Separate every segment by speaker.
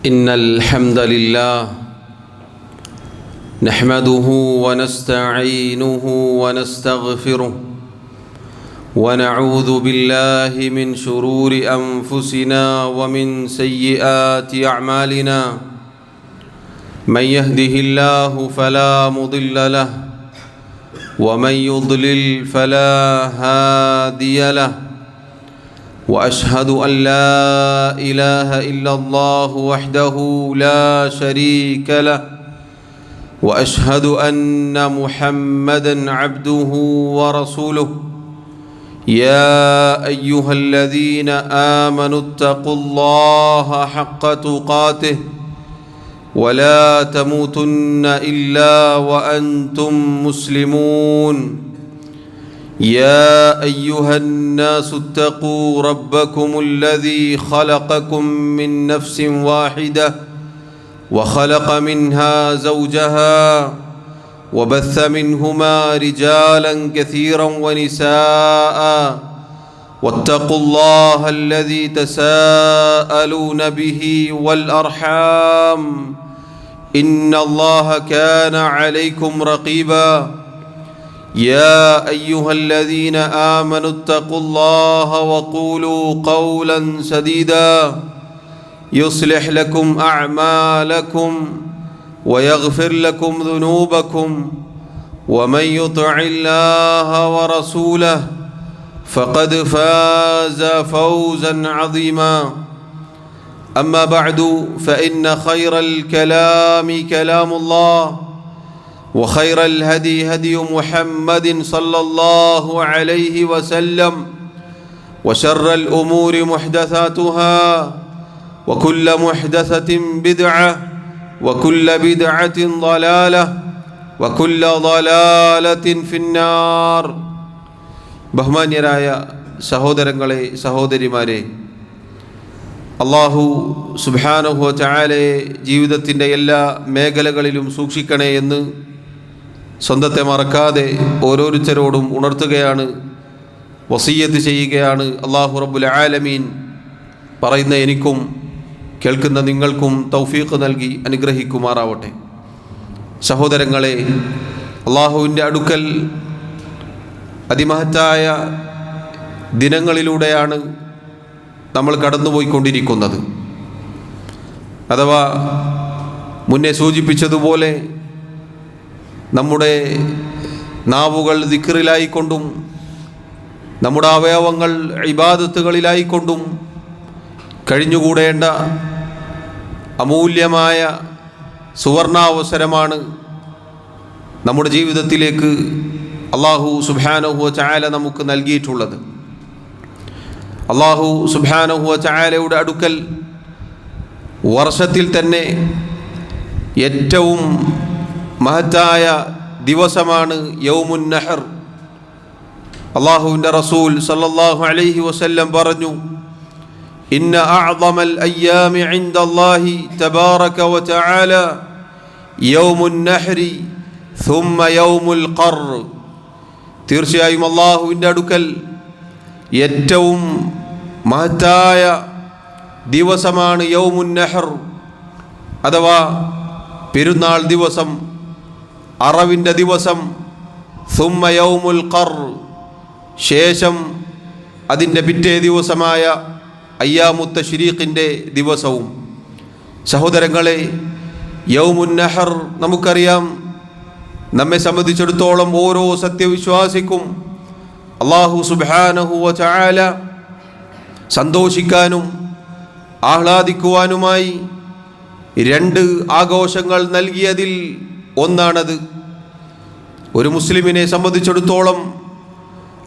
Speaker 1: إن الحمد لله نحمده ونستعينه ونستغفره ونعوذ بالله من شرور أنفسنا ومن سيئات أعمالنا من يهده الله فلا مضل له ومن يضلل فلا هادي له وأشهد أن لا إله إلا الله وحده لا شريك له وأشهد أن محمدًا عبده ورسوله يا أيها الذين آمنوا اتقوا الله حق تقاته ولا تموتن إلا وأنتم مسلمون يا أيها الناس اتقوا ربكم الذي خلقكم من نفس واحدة وخلق منها زوجها وبث منهما رجالا كثيرا ونساء واتقوا الله الذي تساءلون به والأرحام إن الله كان عليكم رقيبا يا أيها الذين آمنوا اتقوا الله وقولوا قولا سديدا يصلح لكم أعمالكم ويغفر لكم ذنوبكم ومن يطع الله ورسوله فقد فاز فوزا عظيما أما بعد فإن خير الكلام كلام الله وخير الهدي هدي محمد صلى الله عليه وسلم وشر الأمور محدثاتها وكل محدثة بدعة وكل بدعة ضلالة وكل ضلالة في النار. ബഹുമാന്യരായ സഹോദരങ്ങളെ സഹോദരിമാരെ, അല്ലാഹു സുബ്ഹാനഹു വ തആലയെ ജീവിതത്തിൻ്റെ എല്ലാ മേഖലകളിലും സൂക്ഷിക്കണേ എന്ന് സ്വന്തത്തെ മറക്കാതെ ഓരോരുത്തരോടും ഉണർത്തുകയാണ്, വസിയ്യത്ത് ചെയ്യുകയാണ്. അല്ലാഹു റബ്ബുൽ ആലമീൻ പറയുന്ന എനിക്കും കേൾക്കുന്ന നിങ്ങൾക്കും തൗഫീഖ് നൽകി അനുഗ്രഹിക്കുമാറാവട്ടെ. സഹോദരങ്ങളെ, അല്ലാഹുവിൻ്റെ അടുക്കൽ അതിമഹത്തായ ദിനങ്ങളിലൂടെയാണ് നമ്മൾ കടന്നുപോയിക്കൊണ്ടിരിക്കുന്നത്. അഥവാ മുന്നേ സൂചിപ്പിച്ചതുപോലെ നമ്മുടെ നാവുകൾ ദിക്റിലായിക്കൊണ്ടും നമ്മുടെ അവയവങ്ങൾ ഇബാദത്തുകളിലായിക്കൊണ്ടും കഴിഞ്ഞുകൂടേണ്ട അമൂല്യമായ സുവർണാവസരമാണ് നമ്മുടെ ജീവിതത്തിലേക്ക് അല്ലാഹു സുബ്ഹാനഹു വ തആല നമുക്ക് നൽകിയിട്ടുള്ളത്. അല്ലാഹു സുബ്ഹാനഹു വ തആലയുടെ അടുക്കൽ വർഷത്തിൽ തന്നെ ഏറ്റവും മഹത്തായ ദിവസമാണ് യൗമുൻ നഹർ. അല്ലാഹുവിൻ്റെ റസൂൽ സല്ലല്ലാഹു അലൈഹി വസല്ലം പറഞ്ഞു, ഇന്ന അഅ്ളമൽ അയ്യാമി ഇൻദല്ലാഹി തബാറക വ തആല യൗമുൻ നഹ്രി സുമ്മ യൗമുൽ ഖർ. തീർച്ചയായും അല്ലാഹുവിൻ്റെ അടുക്കൽ ഏറ്റവും മഹത്തായ ദിവസമാണ് യൗമുൻ നഹർ, അഥവാ പെരുന്നാൾ ദിവസം, അറവിൻ്റെ ദിവസം. സുമ്മ യൗമുൽ ഖർ, ശേഷം അതിൻ്റെ പിറ്റേ ദിവസമായ അയ്യാമുത്ത തശ്രീഖിൻ്റെ ദിവസവും. സഹോദരങ്ങളെ, യൗമുൻ നഹർ നമുക്കറിയാം, നമ്മെ സംബന്ധിച്ചിടത്തോളം ഓരോ സത്യവിശ്വാസിക്കും അല്ലാഹു സുബ്ഹാനഹു വ തആല സന്തോഷിക്കാനും ആഹ്ലാദിക്കുവാനുമായി രണ്ട് ആഘോഷങ്ങൾ നൽകിയതിൽ ഒന്നാണത്. ഒരു മുസ്ലിമിനെ സംബന്ധിച്ചിടത്തോളം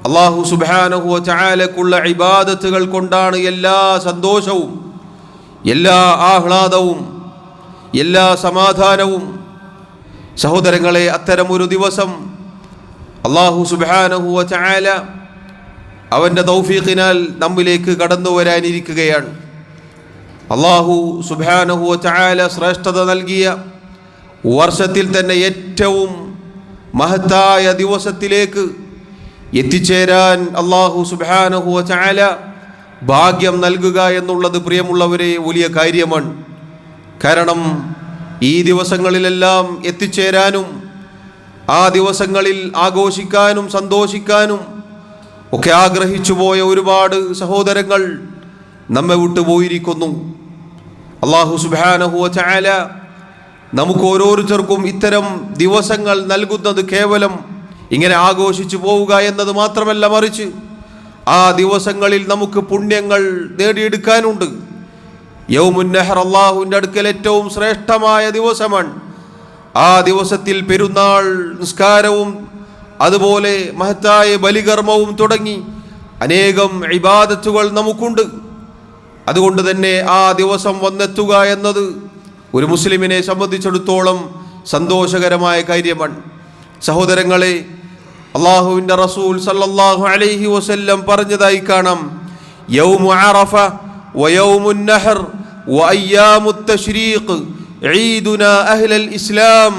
Speaker 1: അല്ലാഹു സുബ്ഹാനഹു വ തആലക്കുള്ള ഇബാദത്തുകൾ കൊണ്ടാണ് എല്ലാ സന്തോഷവും, എല്ലാ ആഹ്ലാദവും, എല്ലാ സമാധാനവും. സഹോദരങ്ങളെ, അത്തരമൊരു ദിവസം അല്ലാഹു സുബ്ഹാനഹു വ തആല അവൻ്റെ തൗഫീഖിനാൽ നമ്മിലേക്ക് കടന്നു വരാനിരിക്കുകയാണ്. അല്ലാഹു സുബ്ഹാനഹു വ തആല ശ്രേഷ്ഠത നൽകിയ വർഷത്തിൽ തന്നെ ഏറ്റവും മഹത്തായ ദിവസത്തിലേക്ക് എത്തിച്ചേരാൻ അല്ലാഹു സുബ്ഹാനഹു വ തആല ഭാഗ്യം നൽകുക എന്നുള്ളത് പ്രിയമുള്ളവരെ വലിയ കാര്യമാണ്. കാരണം ഈ ദിവസങ്ങളിലെല്ലാം എത്തിച്ചേരാനും ആ ദിവസങ്ങളിൽ ആഘോഷിക്കാനും സന്തോഷിക്കാനും ഒക്കെ ആഗ്രഹിച്ചു പോയ ഒരുപാട് സഹോദരങ്ങൾ നമ്മെ വിട്ടുപോയിരിക്കുന്നു. അല്ലാഹു സുബ്ഹാനഹു വ തആല നമുക്ക് ഓരോരുത്തർക്കും ഇത്തരം ദിവസങ്ങൾ നൽകുന്നത് കേവലം ഇങ്ങനെ ആഘോഷിച്ചു പോവുക എന്നത് മാത്രമല്ല, മറിച്ച് ആ ദിവസങ്ങളിൽ നമുക്ക് പുണ്യങ്ങൾ നേടിയെടുക്കാനുണ്ട്. യൗമുൻ നഹർ അല്ലാഹുവിൻ്റെ അടുക്കൽ ഏറ്റവും ശ്രേഷ്ഠമായ ദിവസമാണ്. ആ ദിവസത്തിൽ പെരുന്നാൾ നിസ്കാരവും അതുപോലെ മഹത്തായ ബലികർമ്മവും തുടങ്ങി അനേകം ഇബാദത്തുകൾ നമുക്കുണ്ട്. അതുകൊണ്ട് തന്നെ ആ ദിവസം വന്നെത്തുക എന്നത് ഒരു മുസ്ലിമിനെ സംബന്ധിച്ചിടത്തോളം സന്തോഷകരമായ കാര്യമാണ്. സഹോദരങ്ങളെ, അല്ലാഹുവിൻ്റെ റസൂൽ സല്ലല്ലാഹു അലൈഹി വസല്ലം പറഞ്ഞതായി കാണാം, യൗമു അറഫ വ യൗമുൻ നഹർ വ അയ്യാമുത് തശ്രീഖ് ഈദുനാ അഹ്ലൽ ഇസ്ലാം.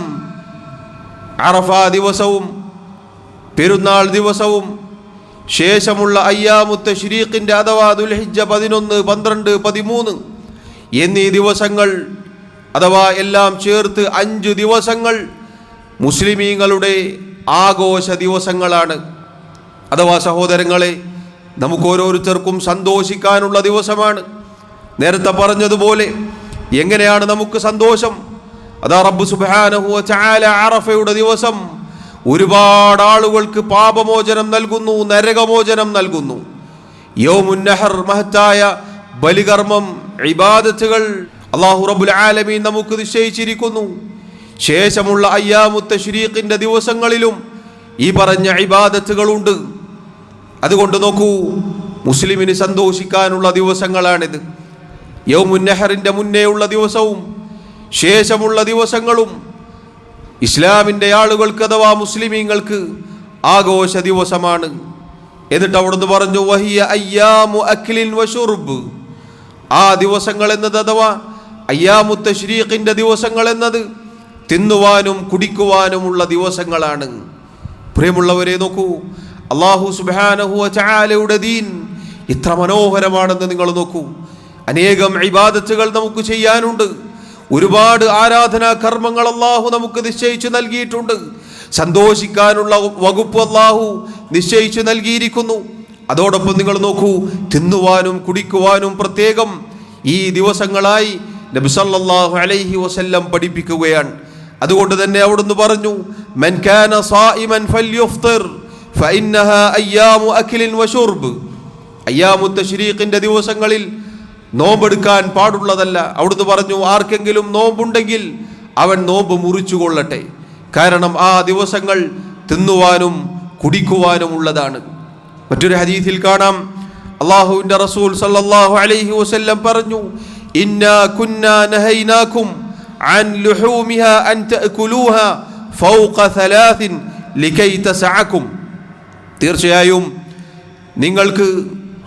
Speaker 1: അറഫ ദിവസവും പെരുന്നാൾ ദിവസവും ശേഷമുള്ള അയ്യാമുത് തശ്രീഖിൻ്റെ അഥവാ ദുൽഹിജ്ജ 11, 12, 13 എന്നീ ദിവസങ്ങൾ അഥവാ എല്ലാം ചേർത്ത് 5 ദിവസങ്ങൾ മുസ്ലിമീങ്ങളുടെ ആഘോഷ ദിവസങ്ങളാണ്. അഥവാ സഹോദരങ്ങളെ, നമുക്ക് ഓരോരുത്തർക്കും സന്തോഷിക്കാനുള്ള ദിവസമാണ്. നേരത്തെ പറഞ്ഞതുപോലെ എങ്ങനെയാണ് നമുക്ക് സന്തോഷം? അതാ റബ്ബ് സുബ്ഹാനഹു വ തആല അറഫയുടെ ദിവസം ഒരുപാട് ആളുകൾക്ക് പാപമോചനം നൽകുന്നു, നരകമോചനം നൽകുന്നു. യൗമുൻ നഹർ മഹത്തായ ബലികർമ്മം, ഇബാദത്തുകൾ അല്ലാഹു റബ്ബുൽ ആലമീൻ നമുക്ക് നിശ്ചയിച്ചിരിക്കുന്നു. ശേഷമുള്ള അയ്യാമുത് തശ്രീഖിൻ്റെ ദിവസങ്ങളിലും ഈ പറഞ്ഞ ഇബാദത്തുകളുണ്ട്. അതുകൊണ്ട് നോക്കൂ, മുസ്ലിമിന് സന്തോഷിക്കാനുള്ള ദിവസങ്ങളാണിത്. യൗമുൻ നഹറിൻ്റെ മുന്നേയുള്ള ദിവസവും ശേഷമുള്ള ദിവസങ്ങളും ഇസ്ലാമിൻ്റെ ആളുകൾക്ക് അഥവാ മുസ്ലിമീങ്ങൾക്ക് ആഘോഷ ദിവസമാണ്. എന്നിട്ട് അവിടുന്ന് പറഞ്ഞു, വഹിയ അയ്യാമു അക്ലിൻ വശുർബ്. ആ ദിവസങ്ങൾ എന്നത് അഥവാ അയ്യാമുത് തശ്രീഖിൻ്റെ ദിവസങ്ങൾ എന്നത് തിന്നുവാനും കുടിക്കുവാനുമുള്ള ദിവസങ്ങളാണ്. പ്രിയമുള്ളവരെ, നോക്കൂ, അല്ലാഹു സുബ്ഹാനഹു വ തആലയുടെ ദീൻ എത്ര മനോഹരമാണെന്ന് നിങ്ങൾ നോക്കൂ. അനേകം ഇബാദത്തുകൾ നമുക്ക് ചെയ്യാനുണ്ട്. ഒരുപാട് ആരാധനാ കർമ്മങ്ങൾ അല്ലാഹു നമുക്ക് നിശ്ചയിച്ചു നൽകിയിട്ടുണ്ട്. സന്തോഷിക്കാനുള്ള വകുപ്പ് അല്ലാഹു നിശ്ചയിച്ചു നൽകിയിരിക്കുന്നു. അതോടൊപ്പം നിങ്ങൾ നോക്കൂ, തിന്നുവാനും കുടിക്കുവാനും പ്രത്യേകം ഈ ദിവസങ്ങളായി നബി സല്ലല്ലാഹു അലൈഹി വസല്ലം പഠിപ്പിക്കുകയാണ്. അതുകൊണ്ട് തന്നെ അവിടുന്ന് പറഞ്ഞു, മൻ കാന സായിമൻ ഫൽയുഫ്തിർ ഫഇന്നഹാ അയ്യാമു അക്ലിൻ വശുർബ്. അയ്യാമുത് തശ്രീഖിൻ്റെ ദിവസങ്ങളിൽ നോമ്പെടുക്കാൻ പാടുള്ളതല്ല. അവിടുന്ന് പറഞ്ഞു, ആർക്കെങ്കിലും നോമ്പുണ്ടെങ്കിൽ അവൻ നോമ്പ് മുറിച്ചു കൊള്ളട്ടെ. കാരണം ആ ദിവസങ്ങൾ തിന്നുവാനും കുടിക്കുവാനും ഉള്ളതാണ്. മറ്റൊരു ഹദീസിൽ കാണാം, അല്ലാഹുവിൻ്റെ റസൂൽ സല്ലല്ലാഹു അലൈഹി വസല്ലം പറഞ്ഞു, ഇന്നാ കുന്നാ നഹൈനാകും അൻ ലുഹൂമിഹാ അൻ തഅകുലൂഹാ ഫൗഖ 3 ലികൈ തസഅകും. തീർച്ചയായും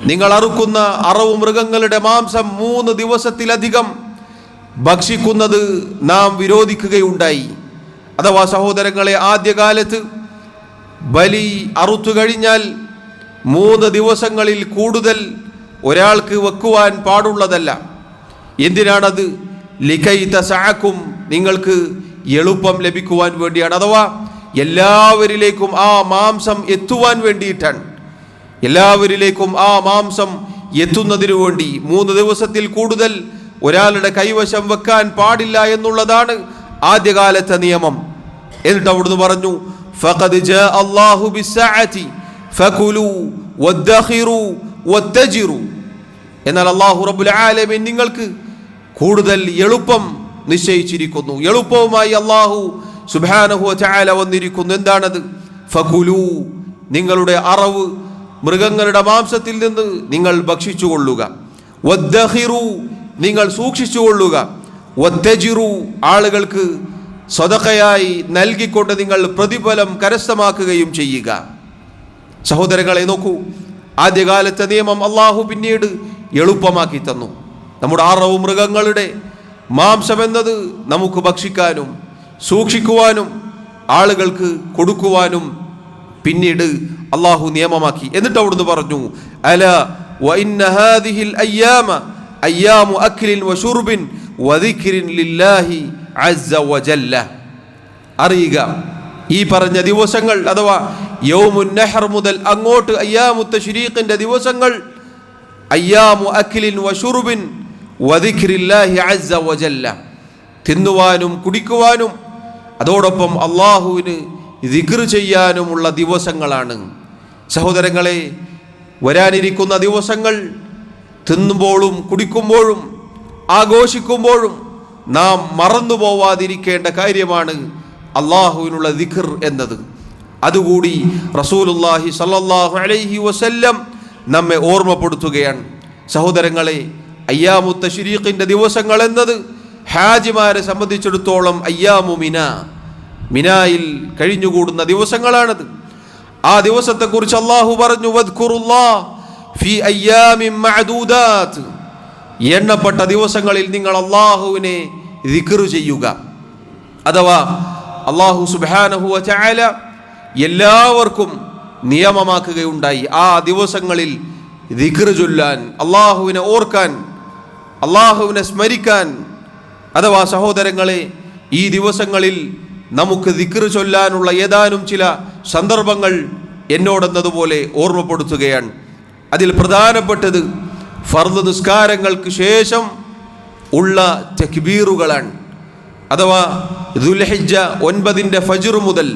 Speaker 1: നിങ്ങൾ അറുക്കുന്ന അറവു മൃഗങ്ങളുടെ മാംസം 3 ദിവസത്തിലധികം ഭക്ഷിക്കുന്നത് നാം വിരോധിക്കുകയുണ്ടായി. അഥവാ സഹോദരങ്ങളെ, ആദ്യകാലത്ത് ബലി അറുത്തു കഴിഞ്ഞാൽ 3 ദിവസങ്ങളിൽ കൂടുതൽ ഒരാൾക്ക് വെക്കുവാൻ പാടുള്ളതല്ല. എന്തിനാണത്? ലികൈ തസഅകും, നിങ്ങൾക്ക് എളുപ്പം ലഭിക്കുവാൻ വേണ്ടിയാണ്. അഥവാ എല്ലാവരിലേക്കും ആ മാംസം എത്തുവാൻ വേണ്ടിയിട്ടാണ്. എല്ലാവരിലേക്കും ആ മാംസം എത്തുന്നതിനു വേണ്ടി 3 ദിവസത്തിൽ കൂടുതൽ ഒരാളുടെ കൈവശം വെക്കാൻ പാടില്ല എന്നുള്ളതാണ് ആദ്യകാലത്തെ നിയമം. എന്നിട്ട് അവിടുന്ന് പറഞ്ഞു, ഫഖദ് ജാഅ അല്ലാഹു ബിസ്സഅതി ഫകുലു വദ്ഖിറു വത്തജിറു. എന്നാൽ അല്ലാഹു റബ്ബുൽ ആലമീൻ നിങ്ങൾക്ക് കൂടുതൽ എളുപ്പം നിശ്ചയിച്ചിരിക്കുന്നു. എളുപ്പവുമായി അല്ലാഹു സുബ്ഹാനഹു വ തആല വന്നിരിക്കുന്നു. എന്താണത്? ഫകുലു, നിങ്ങളുടെ അറവ് മൃഗങ്ങളുടെ മാംസത്തിൽ നിന്ന് നിങ്ങൾ ഭക്ഷിച്ചു കൊള്ളുക. വദ്ഖിറു, നിങ്ങൾ സൂക്ഷിച്ചു കൊള്ളുക. വത്തജിറു, ആളുകൾക്ക് സദഖയായി നൽകിക്കൊണ്ട് നിങ്ങൾ പ്രതിഫലം കരസ്ഥമാക്കുകയും ചെയ്യുക. സഹോദരങ്ങളെ, നോക്കൂ, ആദ്യകാലത്തെ നിയമം അല്ലാഹു പിന്നീട് എളുപ്പമാക്കി തന്നു. നമ്മുടെ അറവ് മൃഗങ്ങളുടെ മാംസമെന്നത് നമുക്ക് ഭക്ഷിക്കാനും സൂക്ഷിക്കുവാനും ആളുകൾക്ക് കൊടുക്കുവാനും പിന്നീട് അല്ലാഹു നിയമമാക്കി. എന്നിട്ട് അവിടുന്ന് പറഞ്ഞു, അല വഇന്ന ഹാദിഹിൽ അയ്യാമ അയ്യാമു അക്ലിൻ വശുർബിൻ വദിക്രിൻ ലില്ലാഹി അസ്സ വജല്ല. അറിയുക, ഈ പറഞ്ഞ ദിവസങ്ങൾ അഥവാ യൗമുൻ നഹർ മുതൽ അങ്ങോട്ട് അയ്യാമു തശ്രീഖിന്റെ ദിവസങ്ങൾ അയ്യാമു അക്ലിൻ വശുർബിൻ വദിക്രില്ലാഹി അസ്സ വജല്ല, തിന്നുവാനും കുടിക്കുവാനും അതോടൊപ്പം അള്ളാഹുവിന് ദിക്ർ ചെയ്യാനുമുള്ള ദിവസങ്ങളാണ്. സഹോദരങ്ങളെ, വരാനിരിക്കുന്ന ദിവസങ്ങൾ തിന്നുമ്പോഴും കുടിക്കുമ്പോഴും ആഘോഷിക്കുമ്പോഴും നാം മറന്നു പോവാതിരിക്കേണ്ട കാര്യമാണ് അള്ളാഹുവിനുള്ള ദിക്ർ എന്നത്. അതുകൂടി റസൂലുള്ളാഹി സ്വല്ലല്ലാഹു അലൈഹി വസല്ലം നമ്മെ ഓർമ്മപ്പെടുത്തുകയാണ്. സഹോദരങ്ങളെ, അയ്യാമു തശ്രീഖിന്റെ ദിവസങ്ങൾ എന്നത് ഹാജിമാരെ സംബന്ധിച്ചിടത്തോളം അയ്യാമു മിനായിൽ കഴിഞ്ഞുകൂടുന്ന ദിവസങ്ങളാണത്. ആ ദിവസത്തെക്കുറിച്ച് അള്ളാഹു പറഞ്ഞു, വദ്കുറുല്ലാഹ് ഫീ അയ്യാമിൻ മഅദൂദാത്ത്, എണ്ണപ്പെട്ട ദിവസങ്ങളിൽ നിങ്ങൾ അള്ളാഹുവിനെ ദിക്ർ ചെയ്യുക. അഥവാ അള്ളാഹു സുബ്ഹാനഹു വ തആല എല്ലാവർക്കും നിയമമാക്കുകയുണ്ടായി ആ ദിവസങ്ങളിൽ ദിക്ർ ചൊല്ലാൻ, അള്ളാഹുവിനെ ഓർക്കാൻ, അള്ളാഹുവിനെ സ്മരിക്കാൻ. അഥവാ സഹോദരങ്ങളെ, ഈ ദിവസങ്ങളിൽ നമുക്ക് ദിക്ർ ചൊല്ലാനുള്ള ഏതാനും ചില സന്ദർഭങ്ങൾ എന്നോടെന്നതുപോലെ ഓർമ്മപ്പെടുത്തുകയാണ്. അതിൽ പ്രധാനപ്പെട്ടത് ഫർദ് നിസ്കാരങ്ങൾക്ക് ശേഷം ഉള്ള തക്ബീറുകളാണ്. അഥവാ ദുൽഹിജ്ജ 9 ഫജ്ർ മുതൽ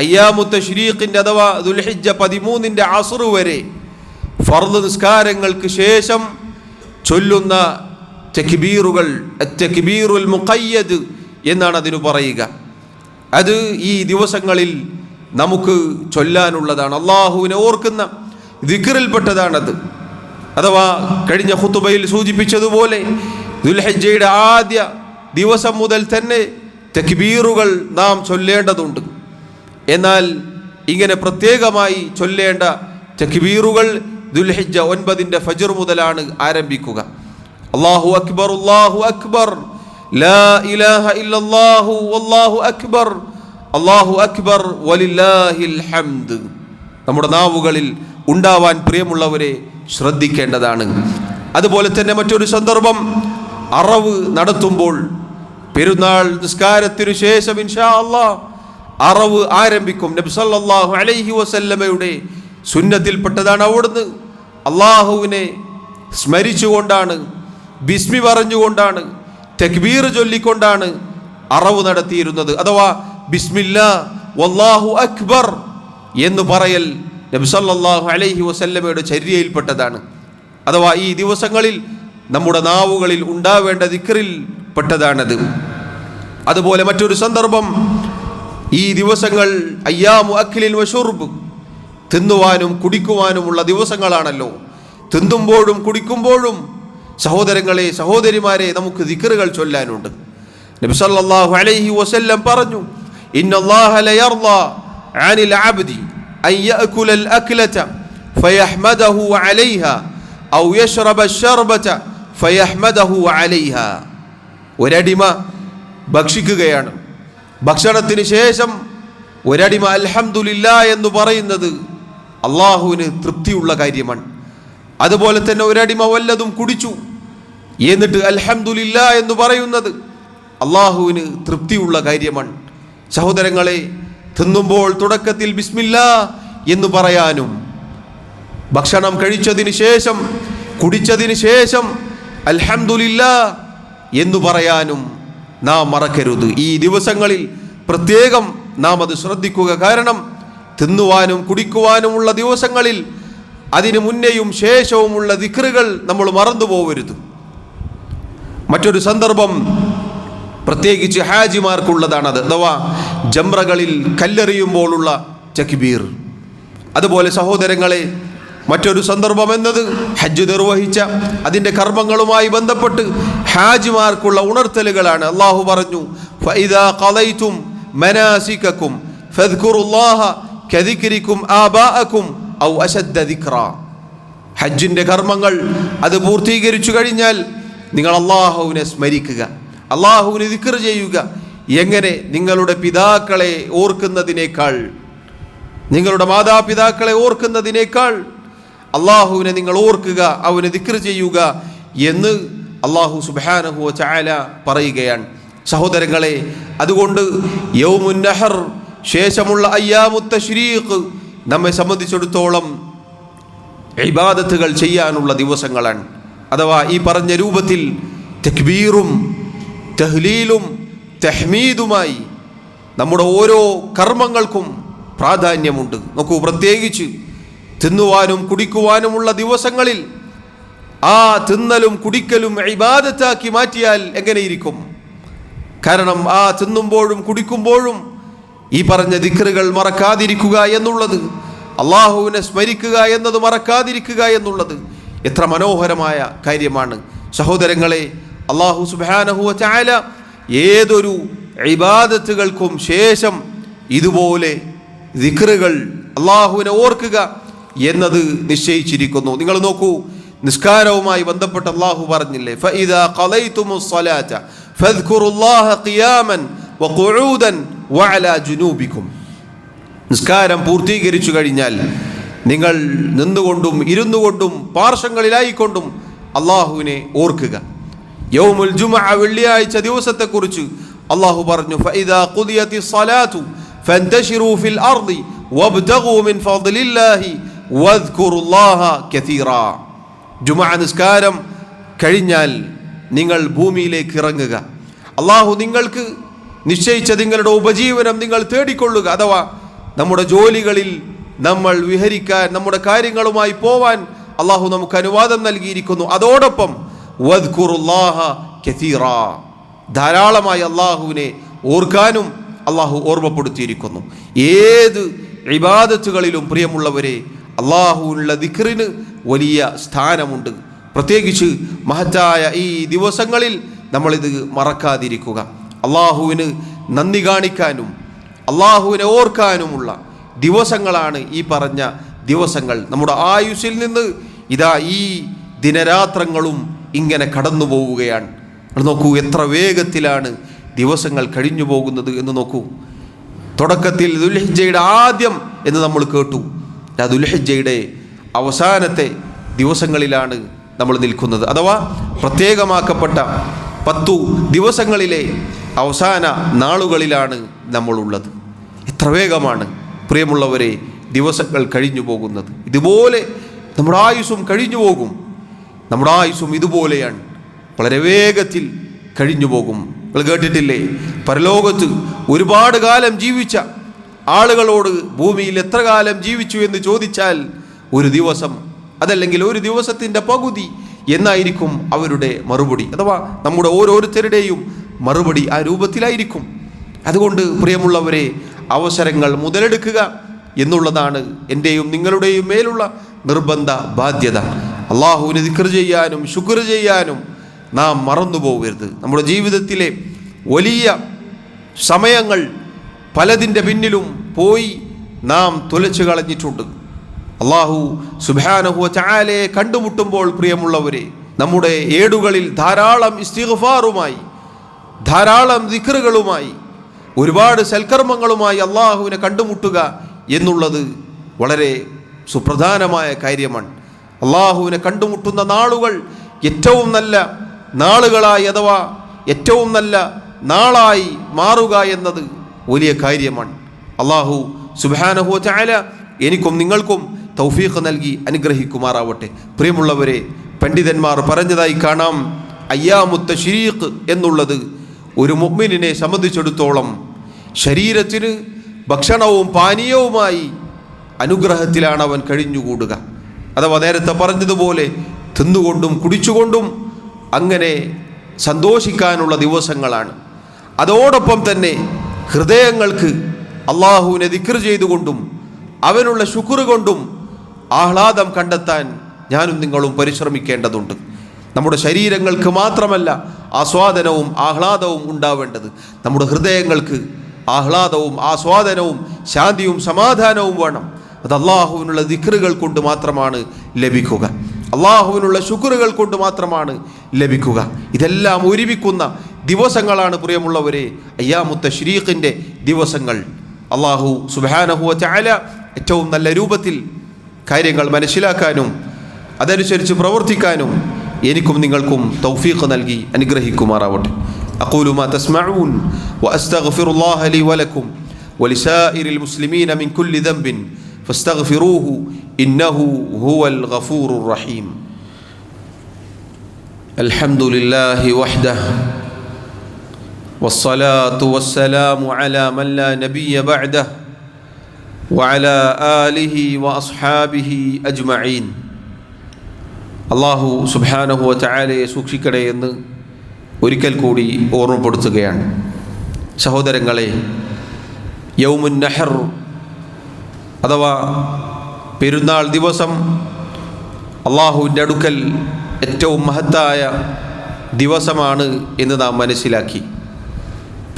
Speaker 1: അയ്യാമു തശ്രീഖിന്റെ അഥവാ ദുൽഹിജ്ജ 13 അസ്ർ വരെ ഫർദ് നിസ്കാരങ്ങൾക്ക് ശേഷം ചൊല്ലുന്ന തക്ബീറുകൾ, അത്തക്ബീറുൽ മുഖയ്യദ് എന്നാണ് അതിന് പറയുക. അത് ഈ ദിവസങ്ങളിൽ നമുക്ക് ചൊല്ലാനുള്ളതാണ്. അള്ളാഹുവിനെ ഓർക്കുന്ന ദിക്റിൽപ്പെട്ടതാണത്. അഥവാ കഴിഞ്ഞ ഖുതുബയിൽ സൂചിപ്പിച്ചതുപോലെ ദുൽഹിജ്ജയുടെ ആദ്യ ദിവസം മുതൽ തന്നെ തക്ബീറുകൾ നാം ചൊല്ലേണ്ടതുണ്ട്. എന്നാൽ ഇങ്ങനെ പ്രത്യേകമായി ചൊല്ലേണ്ട തക്ബീറുകൾ ദുൽഹിജ്ജ 9 ഫജ്ർ മുതലാണ് ആരംഭിക്കുക. അല്ലാഹു അക്ബർ, അല്ലാഹു അക്ബർ, ലാ ഇലാഹ ഇല്ലല്ലാഹു വല്ലാഹു അക്ബർ, അല്ലാഹു അക്ബർ വലില്ലാഹിൽ ഹംദ്. നമ്മുടെ നാവുകളിൽ ഉണ്ടാവാൻ പ്രിയമുള്ളവരെ ശ്രദ്ധിക്കേണ്ടതാണ്. അതുപോലെ തന്നെ മറ്റൊരു സന്ദർഭം, അറവ് നടത്തുമ്പോൾ പെരുന്നാൾ നിസ്കാരത്തിനു ശേഷം ഇൻഷാ അല്ലാഹ് അറവ് ആരംഭിക്കും. നബി സല്ലല്ലാഹു അലൈഹി വസല്ലമയുടെ സുന്നത്തിൽപ്പെട്ടതാണ്. അവിടുന്ന് അള്ളാഹുവിനെ സ്മരിച്ചുകൊണ്ടാണ്, ബിസ്മി പറഞ്ഞുകൊണ്ടാണ്, തക്ബീർ ചൊല്ലിക്കൊണ്ടാണ് അറവ് നടത്തിയിരുന്നത്. അഥവാ ബിസ്മില്ലാ വല്ലാഹു അക്ബർ എന്ന് പറയൽ നബി സല്ലല്ലാഹു അലൈഹി വസല്ലമയുടെ ചര്യയിൽപ്പെട്ടതാണ്. അഥവാ ഈ ദിവസങ്ങളിൽ നമ്മുടെ നാവുകളിൽ ഉണ്ടാവേണ്ട ദിക്റിൽ പെട്ടതാണത്. അതുപോലെ മറ്റൊരു സന്ദർഭം, ഈ ദിവസങ്ങൾ അയ്യാമു അക്ലിൻ വശുർബ്, തിന്നുവാനും കുടിക്കുവാനുമുള്ള ദിവസങ്ങളാണല്ലോ. തിന്നുമ്പോഴും കുടിക്കുമ്പോഴും സഹോദരങ്ങളെ, സഹോദരിമാരെ, നമുക്ക് ദിക്റുകൾ ചൊല്ലാനുണ്ട്. നബി സല്ലല്ലാഹു അലൈഹി വസല്ലം പറഞ്ഞു, ഇന്നല്ലാഹ ലയർളാ അനിൽ അബ്ദി അൻ യഅകുലൽ അക്ലത ഫയഹ്മദഹു അലൈഹാ ഔ യശ്റബ അശ്ശർബത ഫയഹ്മദഹു അലൈഹാ. ഒരടിമ ഭക്ഷിക്കുകയാണ്, ഭക്ഷണത്തിന് ശേഷം ഒരടിമ അൽഹംദുലില്ലാ എന്ന് പറയുന്നത് അള്ളാഹുവിന് തൃപ്തിയുള്ള കാര്യമാണ്. അതുപോലെ തന്നെ ഒരടിമ വല്ലതും കുടിച്ചു എന്നിട്ട് അൽഹംദുലില്ലാ എന്ന് പറയുന്നത് അള്ളാഹുവിന് തൃപ്തിയുള്ള കാര്യമാണ്. സഹോദരങ്ങളെ, തിന്നുമ്പോൾ തുടക്കത്തിൽ ബിസ്മില്ലാ എന്ന് പറയാനും ഭക്ഷണം കഴിച്ചതിന് ശേഷം കുടിച്ചതിന് ശേഷം അൽഹംദുലില്ലാ എന്ന് പറയാനും നാം മറക്കരുത്. ഈ ദിവസങ്ങളിൽ പ്രത്യേകം നാം അത് ശ്രദ്ധിക്കുക. കാരണം തിന്നുവാനും കുടിക്കുവാനുമുള്ള ദിവസങ്ങളിൽ അതിനു മുന്നേയും ശേഷവുമുള്ള ദിക്റുകൾ നമ്മൾ മറന്നു പോകരുത്. മറ്റൊരു സന്ദർഭം പ്രത്യേകിച്ച് ഹാജിമാർക്കുള്ളതാണത്. അഥവാ ജംറകളിൽ കല്ലെറിയുമ്പോഴുള്ള തക്ബീർ. അതുപോലെ സഹോദരങ്ങളെ, മറ്റൊരു സന്ദർഭം എന്നത് ഹജ്ജ് നിർവഹിച്ച അതിൻ്റെ കർമ്മങ്ങളുമായി ബന്ധപ്പെട്ട് ഹാജിമാർക്കുള്ള ഉണർത്തലുകളാണ്. അള്ളാഹു പറഞ്ഞു, ഫഇദാ ഖളൈതും മനാസികകും ഫദ്കുറുല്ലാഹ കദിക്രികും ആബാഅകും ഔ അശദ്ദ ദിക്റാ. ഹജ്ജിൻ്റെ കർമ്മങ്ങൾ അത് പൂർത്തീകരിച്ചു കഴിഞ്ഞാൽ നിങ്ങൾ അള്ളാഹുവിനെ സ്മരിക്കുക, അള്ളാഹുവിനെ ദിക്ർ ചെയ്യുക. എങ്ങനെ? നിങ്ങളുടെ പിതാക്കളെ ഓർക്കുന്നതിനേക്കാൾ, നിങ്ങളുടെ മാതാപിതാക്കളെ ഓർക്കുന്നതിനേക്കാൾ അള്ളാഹുവിനെ നിങ്ങൾ ഓർക്കുക, അവനെ ദിക്ർ ചെയ്യുക എന്ന് അല്ലാഹു സുബ്ഹാനഹു വ തആല പറയുകയാണ്. സഹോദരങ്ങളെ, അതുകൊണ്ട് യൗമുൻ നഹർ ശേഷമുള്ള അയ്യാമുത്ത് തശ്രീഖ് നമ്മെ സംബന്ധിച്ചിടത്തോളം ഇബാദത്തുകൾ ചെയ്യാനുള്ള ദിവസങ്ങളാണ്. അഥവാ ഈ പറഞ്ഞ രൂപത്തിൽ തക്ബീറും തഹ്ലീലും തഹ്മീദുമായി നമ്മുടെ ഓരോ കർമ്മങ്ങൾക്കും പ്രാധാന്യമുണ്ട്. നോക്കൂ, പ്രത്യേകിച്ച് തിന്നുവാനും കുടിക്കുവാനുമുള്ള ദിവസങ്ങളിൽ ആ തിന്നലും കുടിക്കലും ഇബാദത്താക്കി മാറ്റിയാൽ എങ്ങനെയിരിക്കും? കാരണം ആ തിന്നുമ്പോഴും കുടിക്കുമ്പോഴും ഈ പറഞ്ഞ ദിക്റുകൾ മറക്കാതിരിക്കുക എന്നുള്ളത്, അള്ളാഹുവിനെ സ്മരിക്കുക എന്നത് മറക്കാതിരിക്കുക എന്നുള്ളത് എത്ര മനോഹരമായ കാര്യമാണ്. സഹോദരങ്ങളെ, അള്ളാഹു സുബ്ഹാനഹു വ തആല ഏതൊരു ഇബാദത്തുകൾക്കും ശേഷം ഇതുപോലെ ദിക്റുകൾ, അള്ളാഹുവിനെ ഓർക്കുക എന്നത് നിശ്ചയിച്ചിരിക്കുന്നു. നിങ്ങൾ നോക്കൂ, നിസ്കാരവുമായി ബന്ധപ്പെട്ട് അള്ളാഹു പറഞ്ഞില്ലേ, ഫഇദാ ഖളൈതുമുസ് സ്വലാത ഫദ്കുറുല്ലാഹ ഖിയാമൻ വഖുഊദൻ വഅലാ ജുനൂബിക്കും. നിസ്കാരം പൂർത്തീകരിച്ചു കഴിഞ്ഞാൽ നിങ്ങൾ നിന്നുകൊണ്ടും ഇരുന്നുകൊണ്ടും പാർശ്വങ്ങളിലായിക്കൊണ്ടും അള്ളാഹുവിനെ ഓർക്കുക. യൗമുൽ ജുമുഅ, വെള്ളിയാഴ്ച ദിവസത്തെക്കുറിച്ച് അള്ളാഹു പറഞ്ഞു, ഫഇദാ ഖുദിയത്തിസ് സ്വലാത്തു ഫന്തശിറൂ ഫിൽ അർദി വബ്തഗൂ മിൻ ഫദ്ലില്ലാഹി വദ്കുറുല്ലാഹ കസീറാ. ജുമുഅ നിസ്കാരം കഴിഞ്ഞാൽ നിങ്ങൾ ഭൂമിയിലേക്ക് ഇറങ്ങുക, അള്ളാഹു നിങ്ങൾക്ക് നിശ്ചയിച്ച നിങ്ങളുടെ ഉപജീവനം നിങ്ങൾ തേടിക്കൊള്ളുക. അഥവാ നമ്മുടെ ജോലികളിൽ നമ്മൾ വിഹരിക്കാൻ, നമ്മുടെ കാര്യങ്ങളുമായി പോവാൻ അള്ളാഹു നമുക്ക് അനുവാദം നൽകിയിരിക്കുന്നു. അതോടൊപ്പം വദ്കുറുല്ലാഹ കസീറാ, ധാരാളമായി അള്ളാഹുവിനെ ഓർക്കാനും അള്ളാഹു ഓർമ്മപ്പെടുത്തിയിരിക്കുന്നു. ഏത് ഇബാദത്തുകളിലും പ്രിയമുള്ളവരെ, അള്ളാഹുവിനുള്ള ദിക്റിന് വലിയ സ്ഥാനമുണ്ട്. പ്രത്യേകിച്ച് മഹത്തായ ഈ ദിവസങ്ങളിൽ നമ്മളിത് മറക്കാതിരിക്കുക. അള്ളാഹുവിന് നന്ദി കാണിക്കാനും അള്ളാഹുവിനെ ഓർക്കാനുമുള്ള ദിവസങ്ങളാണ് ഈ പറഞ്ഞ ദിവസങ്ങൾ. നമ്മുടെ ആയുസ്സിൽ നിന്ന് ഇതാ ഈ ദിനരാത്രങ്ങളും ഇങ്ങനെ കടന്നു പോവുകയാണ്. നോക്കൂ, എത്ര വേഗത്തിലാണ് ദിവസങ്ങൾ കഴിഞ്ഞു പോകുന്നത് എന്ന് നോക്കൂ. തുടക്കത്തിൽ ദുൽഹിജ്ജയുടെ ആദ്യം എന്ന് നമ്മൾ കേട്ടു. ആ ദുൽഹിജ്ജയുടെ അവസാനത്തെ ദിവസങ്ങളിലാണ് നമ്മൾ നിൽക്കുന്നത്. അഥവാ പ്രത്യേകമാക്കപ്പെട്ട 10 ദിവസങ്ങളിലെ അവസാന നാളുകളിലാണ് നമ്മളുള്ളത്. എത്ര വേഗമാണ് പ്രിയമുള്ളവരെ ദിവസങ്ങൾ കഴിഞ്ഞു പോകുന്നത്. ഇതുപോലെ നമ്മുടെ ആയുസ്സും കഴിഞ്ഞു പോകും. നമ്മുടെ ആയുസ്സും ഇതുപോലെയാണ്, വളരെ വേഗത്തിൽ കഴിഞ്ഞു പോകും. നിങ്ങൾ കേട്ടിട്ടില്ലേ, പരലോകത്ത് ഒരുപാട് കാലം ജീവിച്ച ആളുകളോട് ഭൂമിയിൽ എത്ര കാലം ജീവിച്ചു എന്ന് ചോദിച്ചാൽ ഒരു ദിവസം, അതല്ലെങ്കിൽ ഒരു ദിവസത്തിൻ്റെ പകുതി എന്നായിരിക്കും അവരുടെ മറുപടി. അഥവാ നമ്മുടെ ഓരോരുത്തരുടെയും മറുപടി ആ രൂപത്തിലായിരിക്കും. അതുകൊണ്ട് പ്രിയമുള്ളവരെ, അവസരങ്ങൾ മുതലെടുക്കുക എന്നുള്ളതാണ് എൻ്റെയും നിങ്ങളുടെയും മേലുള്ള നിർബന്ധ ബാധ്യത. അള്ളാഹുവിനെ ദിക്ർ ചെയ്യാനും ശുക്ർ ചെയ്യാനും നാം മറന്നു പോകരുത്. നമ്മുടെ ജീവിതത്തിലെ വലിയ സമയങ്ങൾ പലതിൻ്റെ പിന്നിലും പോയി നാം തുലച്ചു കളഞ്ഞിട്ടുണ്ട്. അള്ളാഹു സുബ്ഹാനഹു വ തആലയെ കണ്ടുമുട്ടുമ്പോൾ പ്രിയമുള്ളവരെ, നമ്മുടെ ഏടുകളിൽ ധാരാളം ഇസ്തിഗ്ഫാറുമായി, ധാരാളം ദിക്റുകളുമായി, ഒരുപാട് സൽക്കർമ്മങ്ങളുമായി അള്ളാഹുവിനെ കണ്ടുമുട്ടുക എന്നുള്ളത് വളരെ സുപ്രധാനമായ കാര്യമാണ്. അള്ളാഹുവിനെ കണ്ടുമുട്ടുന്ന നാളുകൾ ഏറ്റവും നല്ല നാളുകളായി, അഥവാ ഏറ്റവും നല്ല നാളായി മാറുക എന്നത് വലിയ കാര്യമാണ്. അള്ളാഹു സുബ്ഹാനഹു വ തആല എനിക്കും നിങ്ങൾക്കും തൗഫീഖ് നൽകി അനുഗ്രഹിക്കുമാറാവട്ടെ. പ്രിയമുള്ളവരെ, പണ്ഡിതന്മാർ പറഞ്ഞതായി കാണാം, അയ്യാമുത്ത് തശ്രീഖ് എന്നുള്ളത് ഒരു മുഅ്മിനിനെ സംബന്ധിച്ചിടത്തോളം ശരീരത്തിന് ഭക്ഷണവും പാനീയവുമായി അനുഗ്രഹത്തിലാണ് അവൻ കഴിഞ്ഞുകൂടുക. അഥവാ നേരത്തെ പറഞ്ഞതുപോലെ തിന്നുകൊണ്ടും കുടിച്ചുകൊണ്ടും അങ്ങനെ സന്തോഷിക്കാനുള്ള ദിവസങ്ങളാണ്. അതോടൊപ്പം തന്നെ ഹൃദയങ്ങൾക്ക് അള്ളാഹുവിനെ ദിക്ർ ചെയ്തുകൊണ്ടും അവനുള്ള ശുക്ർ കൊണ്ടും ആഹ്ലാദം കണ്ടെത്താൻ ഞാനും നിങ്ങളും പരിശ്രമിക്കേണ്ടതുണ്ട്. നമ്മുടെ ശരീരങ്ങൾക്ക് മാത്രമല്ല ആസ്വാദനവും ആഹ്ലാദവും ഉണ്ടാവേണ്ടത്, നമ്മുടെ ഹൃദയങ്ങൾക്ക് ആഹ്ലാദവും ആസ്വാദനവും ശാന്തിയും സമാധാനവും വേണം. അത് അള്ളാഹുവിനുള്ള ദിക്റുകൾ കൊണ്ട് മാത്രമാണ് ലഭിക്കുക, അള്ളാഹുവിനുള്ള ശുക്റുകൾ കൊണ്ട് മാത്രമാണ് ലഭിക്കുക. ഇതെല്ലാം ഒരുമിക്കുന്ന ദിവസങ്ങളാണ് പ്രിയമുള്ളവരെ അയ്യാമുത്ത് തശ്രീഖിൻ്റെ ദിവസങ്ങൾ. അള്ളാഹു സുബ്ഹാനഹു വ തആല ഏറ്റവും നല്ല രൂപത്തിൽ കാര്യങ്ങൾ മനസ്സിലാക്കാനും അതനുസരിച്ച് പ്രവർത്തിക്കാനും എനിക്കും നിങ്ങൾക്കും തൗഫീഖ് നൽകി അനുഗ്രഹിക്കുമാറാവട്ടെ. അഖൂലു മാ തസ്മഊൻ വഅസ്തഗ്ഫിറുല്ലാഹ ലി വലക്കും വലിസായിരിൽ മുസ്ലിമീന മിൻ കുല്ലി ദംബിൻ ഫസ്തഗ്ഫിറൂഹു ഇന്നഹു ഹുവൽ ഗഫൂറുർ റഹീം. അൽഹംദുലില്ലാഹി വഹ്ദഹു വസ്സലാത്തു വസ്സലാമു അലാ മൻ ലാ നബിയ്യ ബഅദഹു വഅലാ ആലിഹി വഅസ്ഹാബിഹി അജ്മഈൻ. അല്ലാഹു സുബ്ഹാനഹു വതആലയെ സൂക്ഷിക്കട്ടെ എന്ന് ഒരിക്കൽ കൂടി ഓർമ്മപ്പെടുത്തുകയാണ്. സഹോദരങ്ങളെ, യൗമുൻ നഹർ അഥവാ പെരുന്നാൾ ദിവസം അല്ലാഹുവിൻ്റെ അടുക്കൽ ഏറ്റവും മഹത്തായ ദിവസമാണ് എന്ന് നാം മനസ്സിലാക്കി.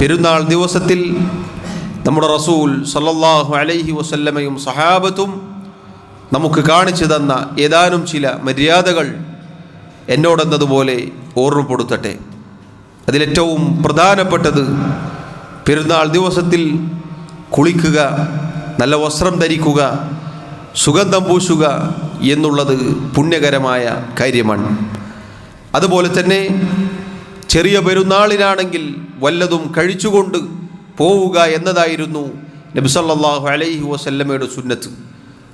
Speaker 1: പെരുന്നാൾ ദിവസത്തിൽ നമ്മുടെ റസൂൽ സല്ലല്ലാഹു അലൈഹി വസല്ലമയും സഹാബത്തും നമുക്ക് കാണിച്ചു തന്ന ഏതാനും ചില മര്യാദകൾ എന്നോടെന്നതുപോലെ ഓർമ്മപ്പെടുത്തട്ടെ. അതിലേറ്റവും പ്രധാനപ്പെട്ടത് പെരുന്നാൾ ദിവസത്തിൽ കുളിക്കുക, നല്ല വസ്ത്രം ധരിക്കുക, സുഗന്ധം പൂശുക എന്നുള്ളത് പുണ്യകരമായ കാര്യമാണ്. അതുപോലെ തന്നെ ചെറിയ പെരുന്നാളിനാണെങ്കിൽ വല്ലതും കഴിച്ചുകൊണ്ട് പോവുക എന്നതായിരുന്നു നബി സല്ലല്ലാഹു അലൈഹി വസല്ലമയുടെ സുന്നത്ത്.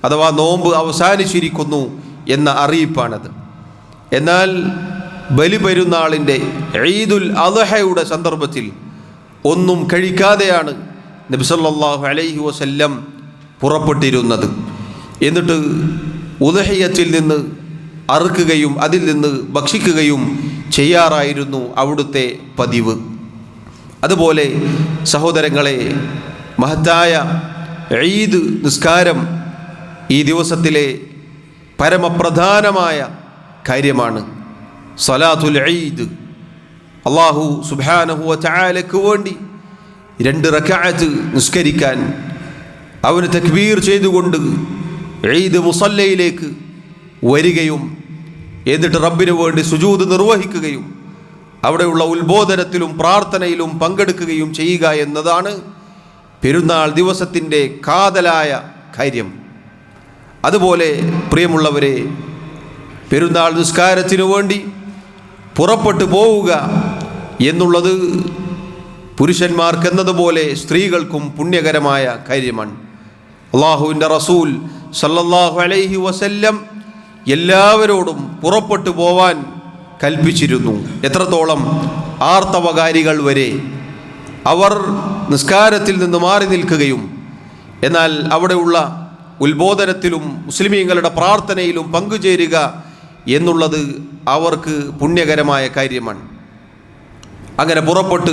Speaker 1: അഥവാ നോമ്പ് അവസാനിച്ചിരിക്കുന്നു എന്ന അറിയിപ്പാണത്. എന്നാൽ ബലിപെരുന്നാളിൻ്റെ ഈദുൽ അദ്ഹയുടെ സന്ദർഭത്തിൽ ഒന്നും കഴിക്കാതെയാണ് നബി സല്ലല്ലാഹു അലൈഹി വസല്ലം പുറപ്പെട്ടിരുന്നത്. എന്നിട്ട് ഉദ്ഹിയത്തിൽ നിന്ന് അറുക്കുകയും അതിൽ നിന്ന് ഭക്ഷിക്കുകയും ചെയ്യാറായിരുന്നു അവിടുത്തെ പതിവ്. അതുപോലെ സഹോദരങ്ങളെ, മഹത്തായ ഈദ് നിസ്കാരം ഈ ദിവസത്തിലെ പരമപ്രധാനമായ കാര്യമാണ്. സ്വലാത്തുൽ ഈദ്, അല്ലാഹു സുബ്ഹാനഹു വതആലയ്ക്ക് വേണ്ടി 2 റക്അത്ത് നിസ്കരിക്കാൻ അവന് തക്ബീർ ചെയ്തുകൊണ്ട് ഈദ് മുസല്ലയിലേക്ക് വരികയും എന്നിട്ട് റബ്ബിന് വേണ്ടി സുജൂദ് നിർവഹിക്കുകയും അവിടെയുള്ള ഉത്ബോധനത്തിലും പ്രാർത്ഥനയിലും പങ്കെടുക്കുകയും ചെയ്യുക എന്നതാണ് പെരുന്നാൾ ദിവസത്തിൻ്റെ കാതലായ കാര്യം. അതുപോലെ പ്രിയമുള്ളവരെ, പെരുന്നാൾ നിസ്കാരത്തിനു വേണ്ടി പുറപ്പെട്ടു പോവുക എന്നുള്ളത് പുരുഷന്മാർക്കെന്നതുപോലെ സ്ത്രീകൾക്കും പുണ്യകരമായ കാര്യമാണ്. അല്ലാഹുവിൻ്റെ റസൂൽ സല്ലല്ലാഹു അലൈഹി വസല്ലം എല്ലാവരോടും പുറപ്പെട്ടു പോവാൻ കൽപ്പിച്ചിരുന്നു. എത്രത്തോളം ആർത്തവകാരികൾ വരെ അവർ നിസ്കാരത്തിൽ നിന്ന് മാറി നിൽക്കുകയും എന്നാൽ അവിടെയുള്ള ഉത്ബോധനത്തിലും മുസ്ലിമീങ്ങളുടെ പ്രാർത്ഥനയിലും പങ്കുചേരുക എന്നുള്ളത് അവർക്ക് പുണ്യകരമായ കാര്യമാണ്. അങ്ങനെ പുറപ്പെട്ട്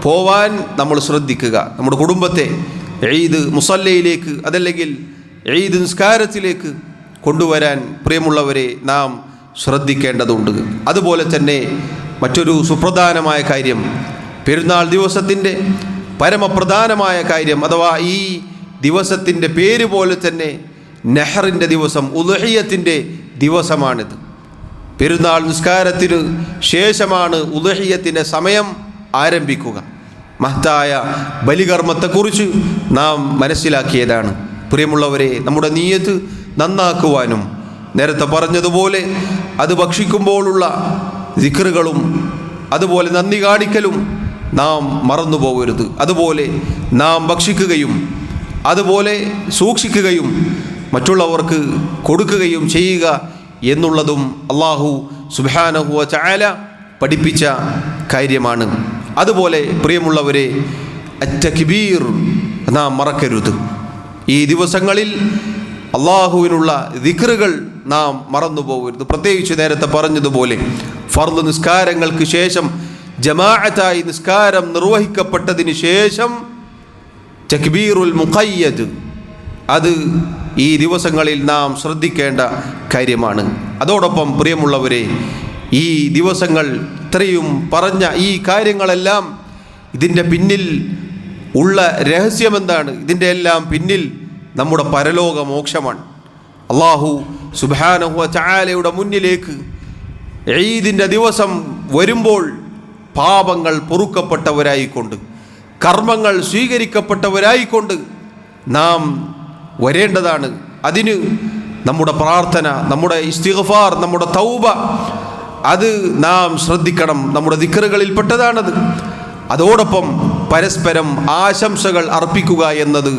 Speaker 1: പോവാൻ നമ്മൾ ശ്രദ്ധിക്കുക. നമ്മുടെ കുടുംബത്തെ ഈദ് മുസല്ലയിലേക്ക് അതല്ലെങ്കിൽ ഈദ് നിസ്കാരത്തിലേക്ക് കൊണ്ടുവരാൻ പ്രിയമുള്ളവരെ നാം ശ്രദ്ധിക്കേണ്ടതുണ്ട്. അതുപോലെ തന്നെ മറ്റൊരു സുപ്രധാനമായ കാര്യം, പെരുന്നാൾ ദിവസത്തിൻ്റെ പരമപ്രധാനമായ കാര്യം അഥവാ ഈ ദിവസത്തിൻ്റെ പേര് പോലെ തന്നെ നെഹറിൻ്റെ ദിവസം, ഉദ്ഹിയത്തിൻ്റെ ദിവസമാണിത്. പെരുന്നാൾ നിസ്കാരത്തിന് ശേഷമാണ് ഉദ്ഹിയത്തിൻ്റെ സമയം ആരംഭിക്കുക. മഹത്തായ ബലികർമ്മത്തെക്കുറിച്ച് നാം മനസ്സിലാക്കിയതാണ്. പ്രിയമുള്ളവരെ, നമ്മുടെ നിയ്യത്ത് നന്നാക്കുവാനും നേരത്തെ പറഞ്ഞതുപോലെ അത് ഭക്ഷിക്കുമ്പോഴുള്ള ദിക്റുകളും അതുപോലെ നന്ദി കാണിക്കലും നാം മറന്നു പോകരുത്. അതുപോലെ നാം ഭക്ഷിക്കുകയും അതുപോലെ സൂക്ഷിക്കുകയും മറ്റുള്ളവർക്ക് കൊടുക്കുകയും ചെയ്യുക എന്നുള്ളതും അല്ലാഹു സുബ്ഹാനഹു വതആല പഠിപ്പിച്ച കാര്യമാണ്. അതുപോലെ പ്രിയമുള്ളവരെ, അത്തക്ബീർ നാം മറക്കരുത്. ഈ ദിവസങ്ങളിൽ അള്ളാഹുവിനുള്ള ദിക്റുകൾ നാം മറന്നു പോകരുത്. പ്രത്യേകിച്ച് നേരത്തെ പറഞ്ഞതുപോലെ ഫർദ് നിസ്കാരങ്ങൾക്ക് ശേഷം ജമാഅത്തായി നിസ്കാരം നിർവഹിക്കപ്പെട്ടതിന് ശേഷം തക്ബീറുൽ മുഖയ്യദ് അത് ഈ ദിവസങ്ങളിൽ നാം ശ്രദ്ധിക്കേണ്ട കാര്യമാണ്. അതോടൊപ്പം പ്രിയമുള്ളവരെ, ഈ ദിവസങ്ങൾ ഇത്രയും പറഞ്ഞ ഈ കാര്യങ്ങളെല്ലാം ഇതിൻ്റെ പിന്നിൽ ഉള്ള രഹസ്യമെന്താണ്? ഇതിൻ്റെ എല്ലാം പിന്നിൽ നമ്മുടെ പരലോക മോക്ഷമാണ്. അല്ലാഹു സുബ്ഹാനഹു വതആലയുടെ മുന്നിലേക്ക് ഈദിൻ്റെ ദിവസം വരുമ്പോൾ പാപങ്ങൾ പൊറുക്കപ്പെട്ടവരായിക്കൊണ്ട് കർമ്മങ്ങൾ സ്വീകരിക്കപ്പെട്ടവരായിക്കൊണ്ട് നാം വരേണ്ടതാണ്. അതിന് നമ്മുടെ പ്രാർത്ഥന, നമ്മുടെ ഇസ്തിഗ്ഫാർ, നമ്മുടെ തൗബ അത് നാം ശ്രദ്ധിക്കണം. നമ്മുടെ ദിക്റുകളിൽപ്പെട്ടതാണത്. അതോടൊപ്പം പരസ്പരം ആശംസകൾ അർപ്പിക്കുക എന്നത്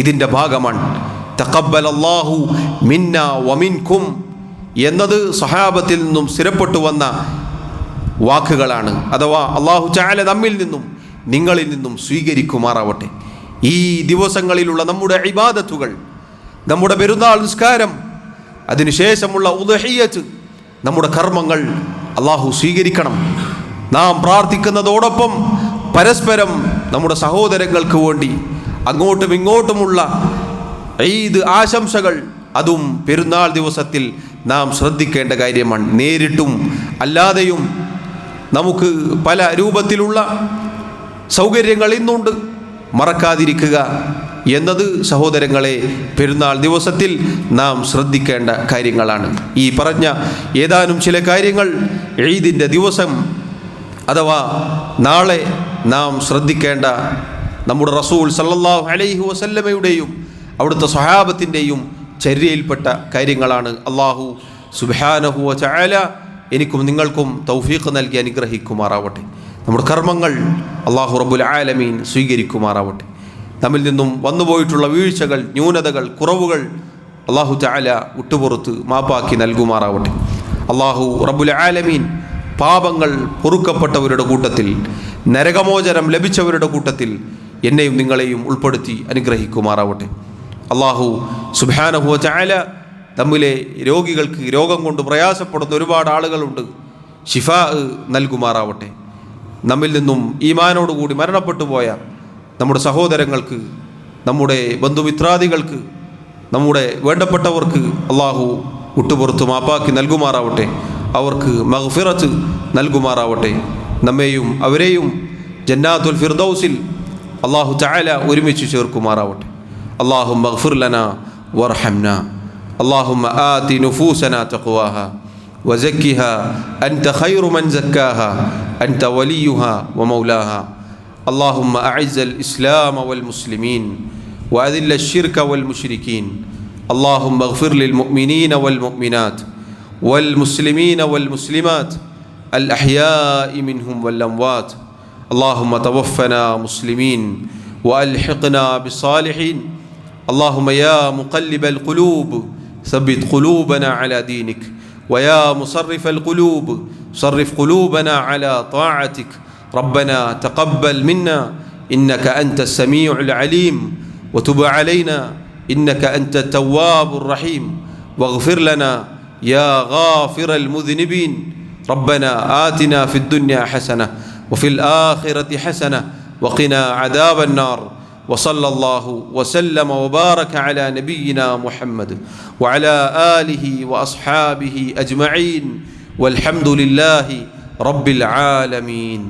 Speaker 1: ഇതിൻ്റെ ഭാഗമാണ്. തഖബ്ബലല്ലാഹു മിന്നാ വമിൻകും എന്നത് സഹാബത്തിൽ നിന്നും സ്ഥിരപ്പെട്ടു വന്ന വാക്കുകളാണ്. അഥവാ അല്ലാഹു തആല നമ്മിൽ നിന്നും നിങ്ങളിൽ നിന്നും സ്വീകരിക്കുമാറാവട്ടെ. ഈ ദിവസങ്ങളിലുള്ള നമ്മുടെ ഇബാദത്തുകൾ, നമ്മുടെ പെരുന്നാൾ നിസ്കാരം, അതിനുശേഷമുള്ള ഉദ്ഹിയ്യത്ത്, നമ്മുടെ കർമ്മങ്ങൾ അല്ലാഹു സ്വീകരിക്കണം. നാം പ്രാർത്ഥിക്കുന്നതോടൊപ്പം പരസ്പരം നമ്മുടെ സഹോദരങ്ങൾക്ക് വേണ്ടി അങ്ങോട്ടും ഇങ്ങോട്ടുമുള്ള ഈദ് ആശംസകൾ, അതും പെരുന്നാൾ ദിവസത്തിൽ നാം ശ്രദ്ധിക്കേണ്ട കാര്യമാണ്. നേരിട്ടും അല്ലാതെയും നമുക്ക് പല രൂപത്തിലുള്ള സൗകര്യങ്ങൾ ഇന്നുണ്ട്. മറക്കാതിരിക്കുക എന്നത് സഹോദരങ്ങളെ പെരുന്നാൾ ദിവസത്തിൽ നാം ശ്രദ്ധിക്കേണ്ട കാര്യങ്ങളാണ്. ഈ പറഞ്ഞ ഏതാനും ചില കാര്യങ്ങൾ ഈദിൻ്റെ ദിവസം അഥവാ നാളെ നാം ശ്രദ്ധിക്കേണ്ട നമ്മുടെ റസൂൽ സല്ലല്ലാഹു അലൈഹി വസല്ലമയുടെയും അവിടുത്തെ സ്വഹാബത്തിൻ്റെയും ചര്യയിൽപ്പെട്ട കാര്യങ്ങളാണ്. അല്ലാഹു സുബ്ഹാനഹു വ തആല എനിക്കും നിങ്ങൾക്കും തൗഫീഖ് നൽകി അനുഗ്രഹിക്കുമാറാവട്ടെ. നമ്മുടെ കർമ്മങ്ങൾ അല്ലാഹു റബ്ബുൽ ആലമീൻ സ്വീകരിക്കുമാറാവട്ടെ. നമ്മിൽ നിന്നും വന്നുപോയിട്ടുള്ള വീഴ്ചകൾ, ന്യൂനതകൾ, കുറവുകൾ അല്ലാഹു തആല വിട്ടുപുറത്ത് മാപ്പാക്കി നൽകുമാറാവട്ടെ. അല്ലാഹു റബ്ബുൽ ആലമീൻ പാപങ്ങൾ പൊറുക്കപ്പെട്ടവരുടെ കൂട്ടത്തിൽ, നരകമോചനം ലഭിച്ചവരുടെ കൂട്ടത്തിൽ എന്നെയും നിങ്ങളെയും ഉൾപ്പെടുത്തി അനുഗ്രഹിക്കുമാറാവട്ടെ. അല്ലാഹു സുബ്ഹാനഹു വ തആല നമ്മിലെ രോഗികൾക്ക്, രോഗം കൊണ്ട് പ്രയാസപ്പെടുന്ന ഒരുപാട് ആളുകളുണ്ട്, ശിഫാ നൽകുമാറാവട്ടെ. നമ്മിൽ നിന്നും ഈമാനോടുകൂടി മരണപ്പെട്ടു പോയ നമ്മുടെ സഹോദരങ്ങൾക്ക്, നമ്മുടെ ബന്ധുമിത്രാദികൾക്ക്, നമ്മുടെ വേണ്ടപ്പെട്ടവർക്ക് അല്ലാഹു വിട്ടുപുറത്ത് മാപ്പാക്കി നൽകുമാറാവട്ടെ. അവർക്ക് മഗ്ഫിറത്ത് നൽകുമാറാവട്ടെ. നമ്മെയും അവരെയും ജന്നാത്തുൽ ഫിർദൗസിൽ അല്ലാഹു തആല ഒരുമിച്ച് ചേർക്കുമാറാവട്ടെ. اللهم اغفر لنا وارحمنا. اللهم آت نفوسنا تقواها وزكها أنت خير من زكاها أنت وليها ومولاها. اللهم أعز الإسلام والمسلمين وأذل الشرك والمشركين. اللهم اغفر للمؤمنين والمؤمنات والمسلمين والمسلمات الأحياء منهم والأموات. اللهم توفنا مسلمين وألحقنا بالصالحين. اللهم يا مقلب القلوب ثبت قلوبنا على دينك، ويا مصرف القلوب صرف قلوبنا على طاعتك. ربنا تقبل منا إنك أنت السميع العليم، وتب علينا إنك أنت التواب الرحيم، واغفر لنا يا غافر المذنبين. ربنا آتنا في الدنيا حسنة وفي الآخرة حسنة وقنا عذاب النار. وصلى الله وسلم وبارك على نبينا محمد وعلى آله وأصحابه أجمعين، والحمد لله رب العالمين.